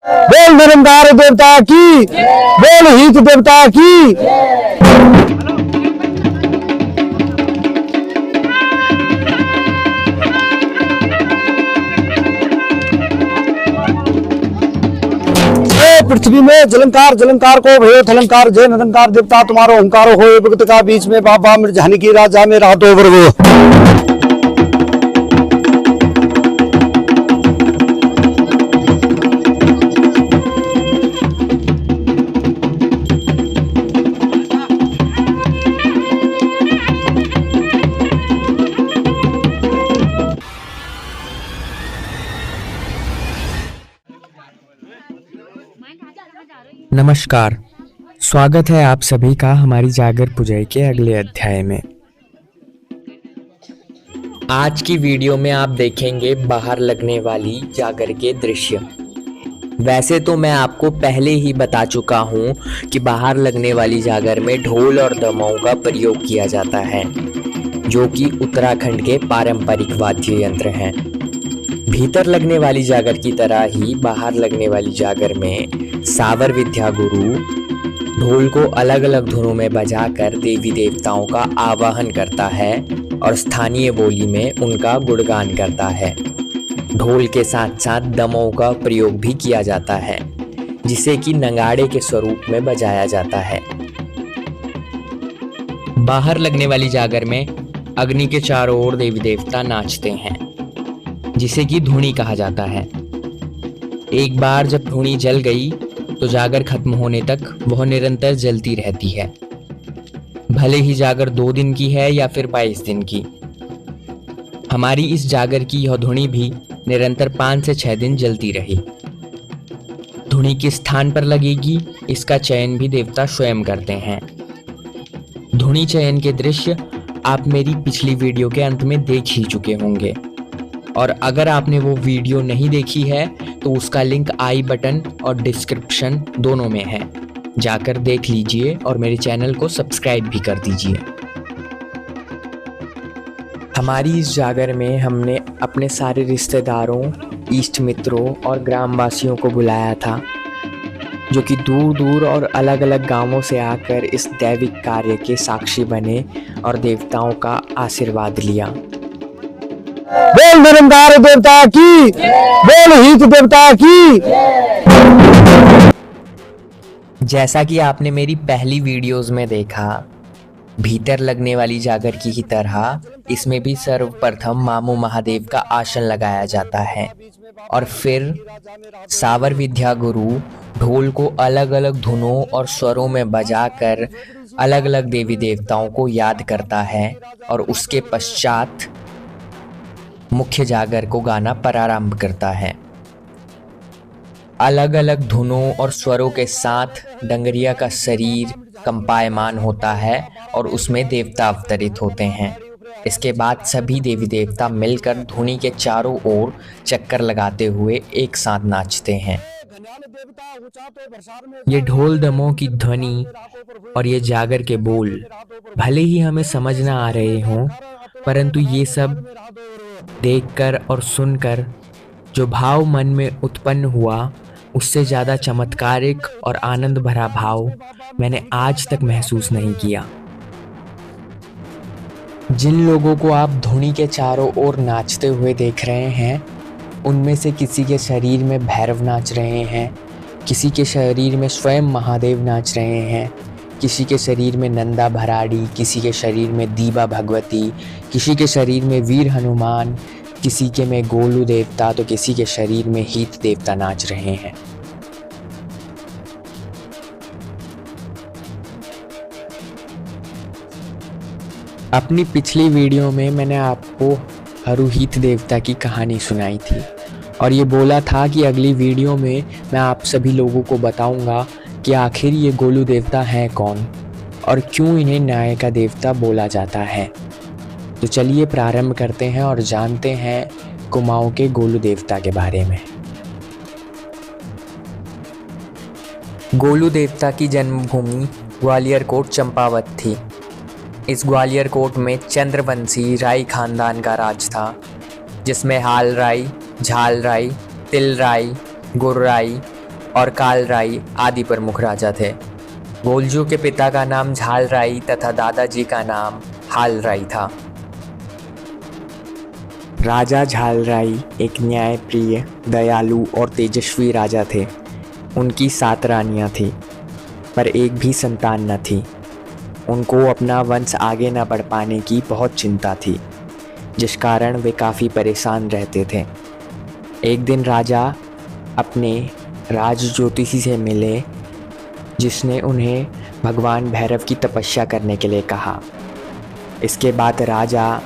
बोल निरंकार देवता की, बोल हित देवता की। पृथ्वी में जलंकार, जलंकार को भयो थलंकार, जय निरंकार देवता तुम्हारो ओंकार हो। भगत का बीच में बाबा मृत जानकी राजा में रातो वर्गो। नमस्कार, स्वागत है आप सभी का हमारी जागर पुजई के अगले अध्याय में। आज की वीडियो में आप देखेंगे बाहर लगने वाली जागर के दृश्य। वैसे तो मैं आपको पहले ही बता चुका हूँ कि बाहर लगने वाली जागर में ढोल और दमाऊ का प्रयोग किया जाता है, जो कि उत्तराखंड के पारंपरिक वाद्य यंत्र हैं। भीतर लगने वाली जागर की तरह ही बाहर लगने वाली जागर में सावर विद्या गुरु ढोल को अलग अलग धुनों में बजाकर देवी देवताओं का आवाहन करता है और स्थानीय बोली में उनका गुणगान करता है। ढोल के साथ साथ दमाऊ का प्रयोग भी किया जाता है, जिसे कि नगाड़े के स्वरूप में बजाया जाता है। बाहर लगने वाली जागर में अग्नि के चारों ओर देवी देवता नाचते हैं, जिसे कि धुनी कहा जाता है। एक बार जब धुनी जल गई तो जागर खत्म होने तक वह निरंतर जलती रहती है, भले ही जागर 2 दिन की है या फिर 22 दिन की। हमारी इस जागर की यह धुनी भी निरंतर 5 से 6 दिन जलती रही। धुनी किस स्थान पर लगेगी, इसका चयन भी देवता स्वयं करते हैं। धुनी चयन के दृश्य आप मेरी पिछली वीडियो के अंत में देख ही चुके होंगे, और अगर आपने वो वीडियो नहीं देखी है तो उसका लिंक आई बटन और डिस्क्रिप्शन दोनों में है, जाकर देख लीजिए और मेरे चैनल को सब्सक्राइब भी कर दीजिए। हमारी इस जागर में हमने अपने सारे रिश्तेदारों, इष्ट मित्रों और ग्रामवासियों को बुलाया था, जो कि दूर दूर और अलग अलग गांवों से आकर इस दैविक कार्य के साक्षी बने और देवताओं का आशीर्वाद लिया। बोल निरंकार देवता की, बोल हित देवता की। जैसा कि आपने मेरी पहली वीडियोस में देखा, भीतर लगने वाली जागर की ही तरह इसमें भी सर्वप्रथम मामू महादेव का आसन लगाया जाता है और फिर सावर विद्या गुरु ढोल को अलग अलग धुनों और स्वरों में बजाकर अलग अलग देवी देवताओं को याद करता है और उसके पश्चात मुख्य जागर को गाना प्रारंभ करता है। अलग अलग धुनों और स्वरों के साथ डंगरिया का शरीर कंपायमान होता है और उसमें देवता अवतरित होते हैं। इसके बाद सभी देवी देवता मिलकर धुनी के चारों ओर चक्कर लगाते हुए एक साथ नाचते हैं। ये ढोल दमों की ध्वनि और ये जागर के बोल भले ही हमें समझ ना आ रहे हों, परंतु ये सब देखकर और सुनकर जो भाव मन में उत्पन्न हुआ, उससे ज़्यादा चमत्कारिक और आनंद भरा भाव मैंने आज तक महसूस नहीं किया। जिन लोगों को आप धुनी के चारों ओर नाचते हुए देख रहे हैं, उनमें से किसी के शरीर में भैरव नाच रहे हैं, किसी के शरीर में स्वयं महादेव नाच रहे हैं, किसी के शरीर में नंदा भराड़ी, किसी के शरीर में दीबा भगवती, किसी के शरीर में वीर हनुमान, किसी के में गोलू देवता, तो किसी के शरीर में हित देवता नाच रहे हैं। अपनी पिछली वीडियो में मैंने आपको हरुहित देवता की कहानी सुनाई थी और ये बोला था कि अगली वीडियो में मैं आप सभी लोगों को बताऊंगा कि आखिर ये गोलू देवता हैं कौन और क्यों इन्हें न्याय का देवता बोला जाता है। तो चलिए प्रारंभ करते हैं और जानते हैं कुमाऊं के गोलू देवता के बारे में। गोलू देवता की जन्मभूमि ग्वालियर कोट चंपावत थी। इस ग्वालियर कोट में चंद्रवंशी राय खानदान का राज था, जिसमें हाल राय, झाल राय, तिल राय, गुर राय, और कालराई आदि प्रमुख राजा थे। गोलजू के पिता का नाम झालराई तथा दादाजी का नाम हालराई था। राजा झालराई एक न्यायप्रिय, दयालु और तेजस्वी राजा थे। उनकी 7 रानियां थीं, पर एक भी संतान न थी। उनको अपना वंश आगे न बढ़ पाने की बहुत चिंता थी, जिस कारण वे काफ़ी परेशान रहते थे। एक दिन राजा अपने राज ज्योतिषी से मिले, जिसने उन्हें भगवान भैरव की तपस्या करने के लिए कहा। इसके बाद राजा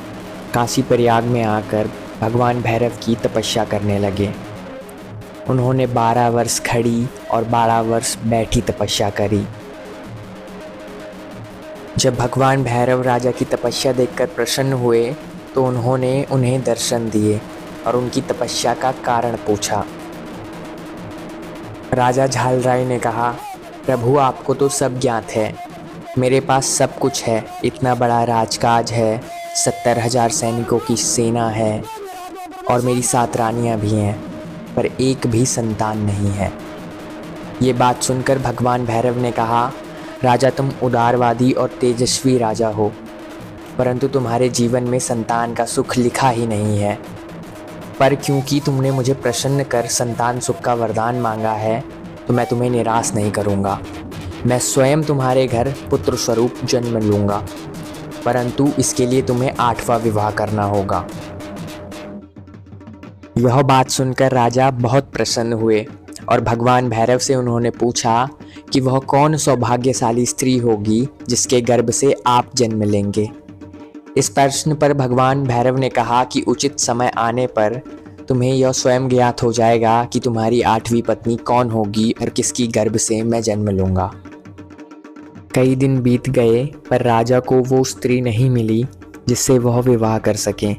काशी प्रयाग में आकर भगवान भैरव की तपस्या करने लगे। उन्होंने 12 वर्ष खड़ी और 12 वर्ष बैठी तपस्या करी। जब भगवान भैरव राजा की तपस्या देखकर प्रसन्न हुए तो उन्होंने उन्हें दर्शन दिए और उनकी तपस्या का कारण पूछा। राजा झालराय ने कहा, प्रभु आपको तो सब ज्ञात है, मेरे पास सब कुछ है, इतना बड़ा राजकाज है, 70,000 सैनिकों की सेना है और मेरी 7 रानियां भी हैं, पर एक भी संतान नहीं है। ये बात सुनकर भगवान भैरव ने कहा, राजा तुम उदारवादी और तेजस्वी राजा हो, परंतु तुम्हारे जीवन में संतान का सुख लिखा ही नहीं है। पर क्योंकि तुमने मुझे प्रसन्न कर संतान सुख का वरदान मांगा है, तो मैं तुम्हें निराश नहीं करूँगा। मैं स्वयं तुम्हारे घर पुत्र स्वरूप जन्म लूँगा, परंतु इसके लिए तुम्हें 8वां विवाह करना होगा। यह बात सुनकर राजा बहुत प्रसन्न हुए और भगवान भैरव से उन्होंने पूछा कि वह कौन सौभाग्यशाली स्त्री होगी जिसके गर्भ से आप जन्म लेंगे। इस प्रश्न पर भगवान भैरव ने कहा कि उचित समय आने पर तुम्हें यह स्वयं ज्ञात हो जाएगा कि तुम्हारी 8वीं पत्नी कौन होगी और किसकी गर्भ से मैं जन्म लूँगा। कई दिन बीत गए पर राजा को वो स्त्री नहीं मिली जिससे वह विवाह कर सके।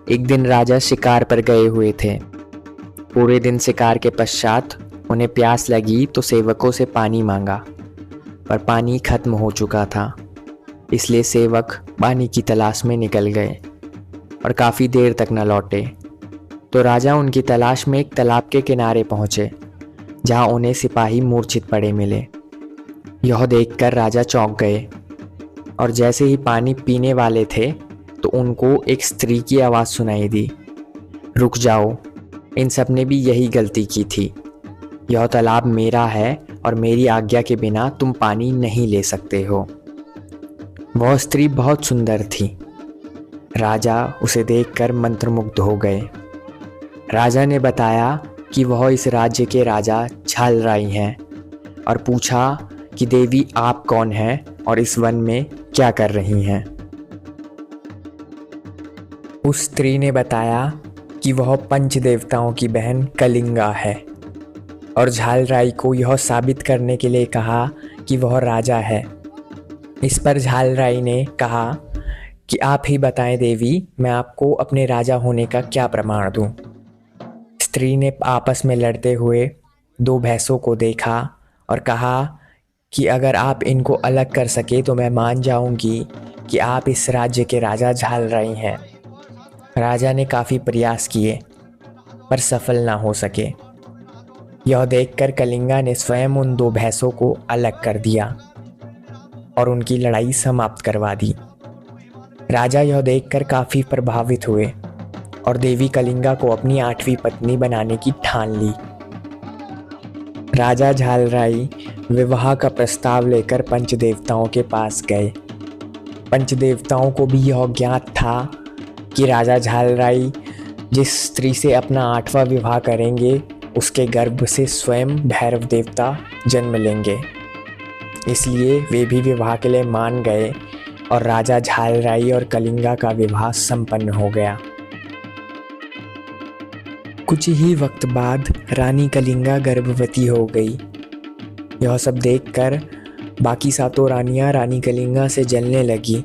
एक दिन राजा शिकार पर गए हुए थे। पूरे दिन शिकार के पश्चात उन्हें प्यास लगी तो सेवकों से पानी मांगा, पर पानी खत्म हो चुका था। इसलिए सेवक पानी की तलाश में निकल गए और काफ़ी देर तक न लौटे। तो राजा उनकी तलाश में एक तालाब के किनारे पहुँचे, जहाँ उन्हें सिपाही मूर्छित पड़े मिले। यह देखकर राजा चौंक गए और जैसे ही पानी पीने वाले थे तो उनको एक स्त्री की आवाज़ सुनाई दी, रुक जाओ, इन सब ने भी यही गलती की थी। यह तालाब मेरा है और मेरी आज्ञा के बिना तुम पानी नहीं ले सकते हो। वह स्त्री बहुत सुंदर थी। राजा उसे देखकर मंत्रमुग्ध हो गए। राजा ने बताया कि वह इस राज्य के राजा झालराई हैं और पूछा कि देवी आप कौन हैं और इस वन में क्या कर रही हैं। उस स्त्री ने बताया कि वह पंच देवताओं की बहन कलिंगा है और झालराई को यह साबित करने के लिए कहा कि वह राजा है। इस पर झालराई ने कहा कि आप ही बताएं देवी, मैं आपको अपने राजा होने का क्या प्रमाण दूं। स्त्री ने आपस में लड़ते हुए 2 भैंसों को देखा और कहा कि अगर आप इनको अलग कर सके तो मैं मान जाऊंगी कि आप इस राज्य के राजा झालराई हैं। राजा ने काफ़ी प्रयास किए पर सफल ना हो सके। यह देखकर कलिंगा ने स्वयं उन 2 भैंसों को अलग कर दिया और उनकी लड़ाई समाप्त करवा दी। राजा यह देखकर काफ़ी प्रभावित हुए और देवी कलिंगा को अपनी 8वीं पत्नी बनाने की ठान ली। राजा झालराई विवाह का प्रस्ताव लेकर पंचदेवताओं के पास गए। पंचदेवताओं को भी यह ज्ञात था कि राजा झालराई जिस स्त्री से अपना 8वां विवाह करेंगे उसके गर्भ से स्वयं भैरव देवता जन्म लेंगे। इसलिए वे भी विवाह के लिए मान गए और राजा झालराई और कलिंगा का विवाह संपन्न हो गया। कुछ ही वक्त बाद रानी कलिंगा गर्भवती हो गई। यह सब देखकर बाकी 7 रानियां रानी कलिंगा से जलने लगी।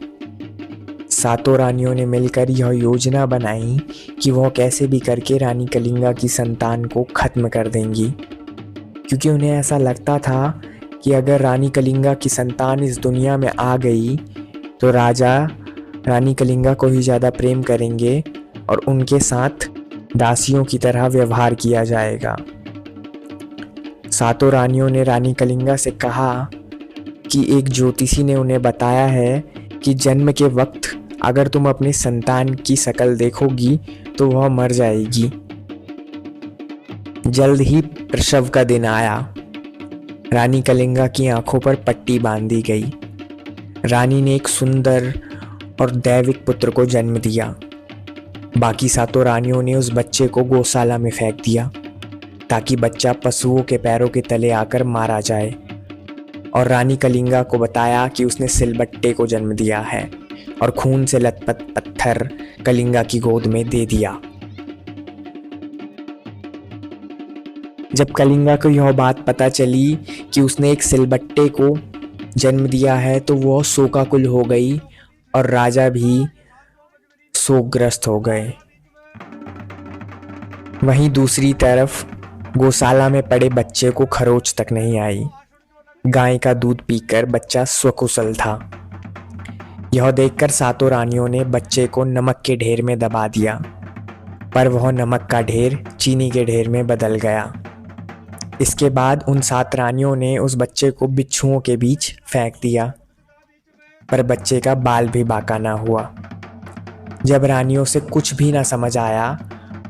7 रानियों ने मिलकर यह योजना बनाई कि वह कैसे भी करके रानी कलिंगा की संतान को ख़त्म कर देंगी, क्योंकि उन्हें ऐसा लगता था कि अगर रानी कलिंगा की संतान इस दुनिया में आ गई तो राजा रानी कलिंगा को ही ज़्यादा प्रेम करेंगे और उनके साथ दासियों की तरह व्यवहार किया जाएगा। सातों रानियों ने रानी कलिंगा से कहा कि एक ज्योतिषी ने उन्हें बताया है कि जन्म के वक्त अगर तुम अपनी संतान की शक्ल देखोगी तो वह मर जाएगी। जल्द ही प्रसव का दिन आया। रानी कलिंगा की आंखों पर पट्टी बांध दी गई। रानी ने एक सुंदर और दैविक पुत्र को जन्म दिया। बाकी सातों रानियों ने उस बच्चे को गौशाला में फेंक दिया ताकि बच्चा पशुओं के पैरों के तले आकर मारा जाए, और रानी कलिंगा को बताया कि उसने सिलबट्टे को जन्म दिया है और खून से लथपथ पत्थर कलिंगा की गोद में दे दिया। जब कलिंगा को यह बात पता चली कि उसने एक सिलबट्टे को जन्म दिया है तो वह शोकाकुल हो गई और राजा भी शोकग्रस्त हो गए। वहीं दूसरी तरफ गौशाला में पड़े बच्चे को खरोच तक नहीं आई। गाय का दूध पीकर बच्चा स्वकुशल था। यह देखकर सातों रानियों ने बच्चे को नमक के ढेर में दबा दिया, पर वह नमक का ढेर चीनी के ढेर में बदल गया। इसके बाद उन 7 रानियों ने उस बच्चे को बिच्छुओं के बीच फेंक दिया, पर बच्चे का बाल भी बाका ना हुआ। जब रानियों से कुछ भी ना समझ आया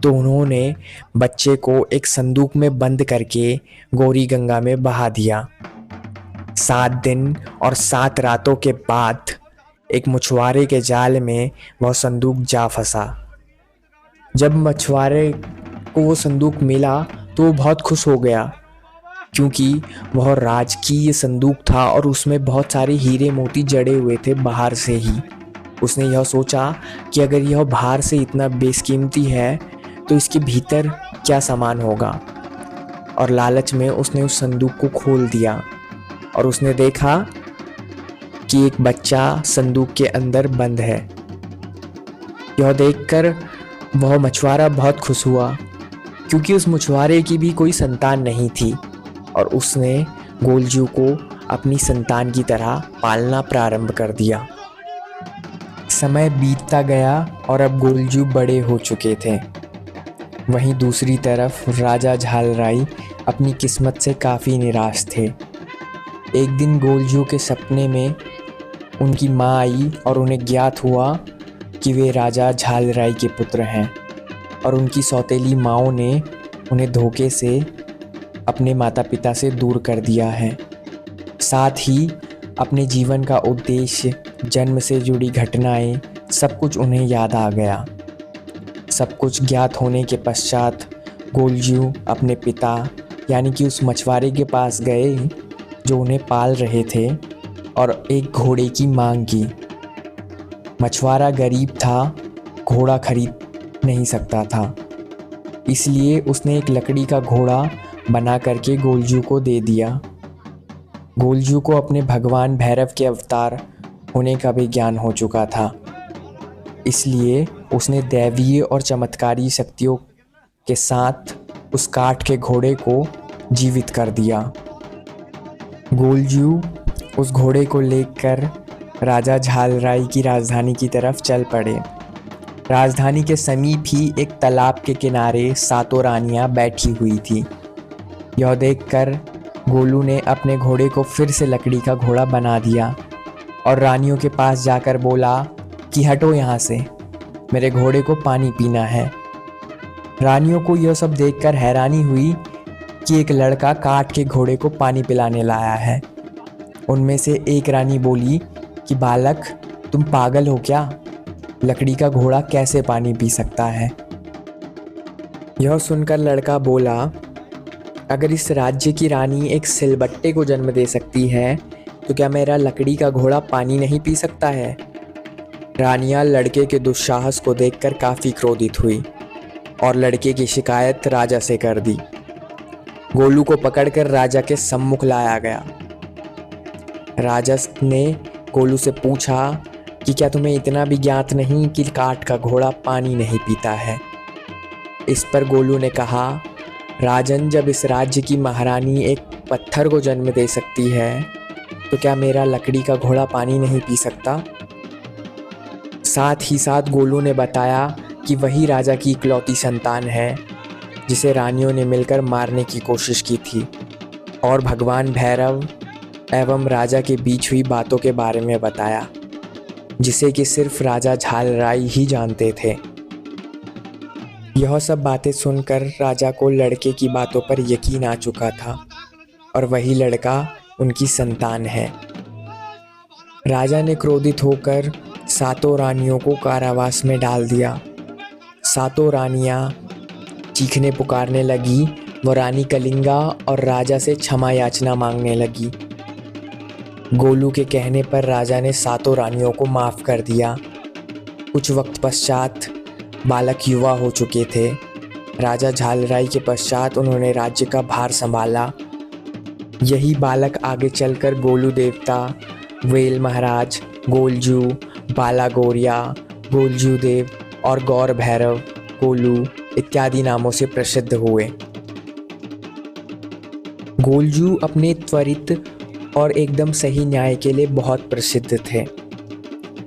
तो उन्होंने बच्चे को एक संदूक में बंद करके गौरी गंगा में बहा दिया। 7 दिन और 7 रातों के बाद एक मछुआरे के जाल में वह संदूक जा फंसा। जब मछुआरे को वो संदूक मिला तो वो बहुत खुश हो गया, क्योंकि वह राजकीय संदूक था और उसमें बहुत सारे हीरे मोती जड़े हुए थे बाहर से ही। उसने यह सोचा कि अगर यह बाहर से इतना बेशकीमती है तो इसके भीतर क्या सामान होगा, और लालच में उसने उस संदूक को खोल दिया और उसने देखा कि एक बच्चा संदूक के अंदर बंद है। यह देखकर वह मछुआरा बहुत खुश हुआ, क्योंकि उस मछुआरे की भी कोई संतान नहीं थी और उसने गोलजू को अपनी संतान की तरह पालना प्रारंभ कर दिया। समय बीतता गया और अब गोलजू बड़े हो चुके थे। वहीं दूसरी तरफ राजा झालराई अपनी किस्मत से काफ़ी निराश थे। एक दिन गोलजू के सपने में उनकी माँ आई और उन्हें ज्ञात हुआ कि वे राजा झालराई के पुत्र हैं, और उनकी सौतेली माँओं ने उन्हें धोखे से अपने माता पिता से दूर कर दिया है। साथ ही अपने जीवन का उद्देश्य, जन्म से जुड़ी घटनाएं, सब कुछ उन्हें याद आ गया। सब कुछ ज्ञात होने के पश्चात गोलजू अपने पिता यानी कि उस मछुआरे के पास गए जो उन्हें पाल रहे थे और एक घोड़े की मांग की। मछुआरा गरीब था, घोड़ा खरीद नहीं सकता था, इसलिए उसने एक लकड़ी का घोड़ा बना करके गोलजू को दे दिया। गोलजू को अपने भगवान भैरव के अवतार होने का भी ज्ञान हो चुका था, इसलिए उसने दैवीय और चमत्कारी शक्तियों के साथ उस काठ के घोड़े को जीवित कर दिया। गोलजू उस घोड़े को लेकर राजा झालराई की राजधानी की तरफ चल पड़े। राजधानी के समीप ही एक तालाब के किनारे 7 रानियां बैठी हुई थी। यह देखकर गोलू ने अपने घोड़े को फिर से लकड़ी का घोड़ा बना दिया और रानियों के पास जाकर बोला कि हटो यहाँ से, मेरे घोड़े को पानी पीना है। रानियों को यह सब देखकर हैरानी हुई कि एक लड़का काठ के घोड़े को पानी पिलाने लाया है। उनमें से एक रानी बोली कि बालक, तुम पागल हो क्या? लकड़ी का घोड़ा कैसे पानी पी सकता है? यह सुनकर लड़का बोला, अगर इस राज्य की रानी एक सिलबट्टे को जन्म दे सकती है तो क्या मेरा लकड़ी का घोड़ा पानी नहीं पी सकता है? रानियां लड़के के दुस्साहस को देखकर काफ़ी क्रोधित हुई और लड़के की शिकायत राजा से कर दी। गोलू को पकड़कर राजा के सम्मुख लाया गया। राजा ने गोलू से पूछा कि क्या तुम्हें इतना भी ज्ञात नहीं कि काठ का घोड़ा पानी नहीं पीता है? इस पर गोलू ने कहा, राजन, जब इस राज्य की महारानी एक पत्थर को जन्म दे सकती है तो क्या मेरा लकड़ी का घोड़ा पानी नहीं पी सकता? साथ ही साथ गोलू ने बताया कि वही राजा की इकलौती संतान है जिसे रानियों ने मिलकर मारने की कोशिश की थी। और भगवान भैरव एवं राजा के बीच हुई बातों के बारे में बताया, जिसे कि सिर्फ राजा झालराय ही जानते थे। यह सब बातें सुनकर राजा को लड़के की बातों पर यकीन आ चुका था और वही लड़का उनकी संतान है। राजा ने क्रोधित होकर सातों रानियों को कारावास में डाल दिया। सातों रानियां चीखने पुकारने लगी। वो रानी कलिंगा और राजा से क्षमा याचना मांगने लगी। गोलू के कहने पर राजा ने सातों रानियों को माफ़ कर दिया। कुछ वक्त पश्चात बालक युवा हो चुके थे। राजा झालराय के पश्चात उन्होंने राज्य का भार संभाला। यही बालक आगे चलकर गोलू देवता, वेल महाराज, गोलजू, बाला गौरिया, गोलजू देव और गौर भैरव, गोलू इत्यादि नामों से प्रसिद्ध हुए। गोलजू अपने त्वरित और एकदम सही न्याय के लिए बहुत प्रसिद्ध थे,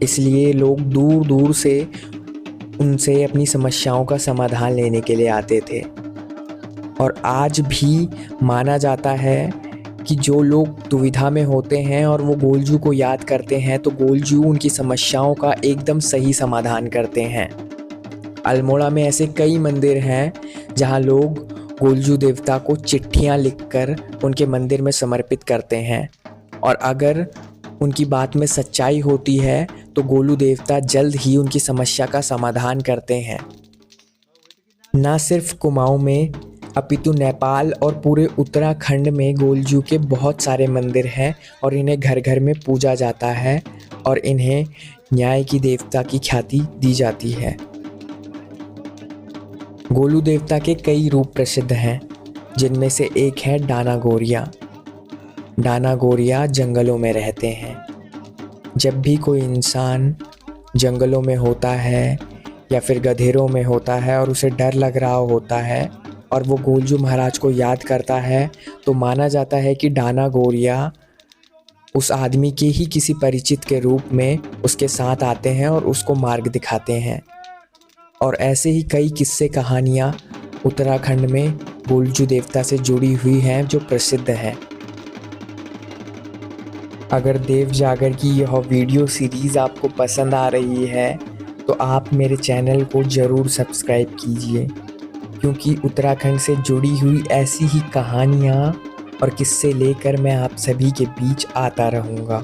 इसलिए लोग दूर दूर से उनसे अपनी समस्याओं का समाधान लेने के लिए आते थे। और आज भी माना जाता है कि जो लोग दुविधा में होते हैं और वो गोलजू को याद करते हैं तो गोलजू उनकी समस्याओं का एकदम सही समाधान करते हैं। अल्मोड़ा में ऐसे कई मंदिर हैं जहां लोग गोलजू देवता को चिट्ठियां लिखकर उनके मंदिर में समर्पित करते हैं, और अगर उनकी बात में सच्चाई होती है तो गोलू देवता जल्द ही उनकी समस्या का समाधान करते हैं। न सिर्फ कुमाऊं में अपितु नेपाल और पूरे उत्तराखंड में गोलजू के बहुत सारे मंदिर हैं और इन्हें घर घर में पूजा जाता है और इन्हें न्याय की देवता की ख्याति दी जाती है। गोलू देवता के कई रूप प्रसिद्ध हैं, जिनमें से एक है डाना गौरिया। डाना गौरिया जंगलों में रहते हैं। जब भी कोई इंसान जंगलों में होता है या फिर गधेरों में होता है और उसे डर लग रहा होता है और वो गोलजू महाराज को याद करता है तो माना जाता है कि डाना गौरिया उस आदमी के ही किसी परिचित के रूप में उसके साथ आते हैं और उसको मार्ग दिखाते हैं। और ऐसे ही कई किस्से कहानियाँ उत्तराखंड में गोलजू देवता से जुड़ी हुई हैं जो प्रसिद्ध हैं। अगर देव जागर की यह वीडियो सीरीज़ आपको पसंद आ रही है तो आप मेरे चैनल को ज़रूर सब्सक्राइब कीजिए, क्योंकि उत्तराखंड से जुड़ी हुई ऐसी ही कहानियाँ और किस्से लेकर मैं आप सभी के बीच आता रहूँगा।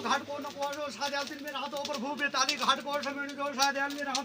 घाट को नको साध्याल में राहतो प्रभू बेताली घाट को समेण जो साध्याल में राहतो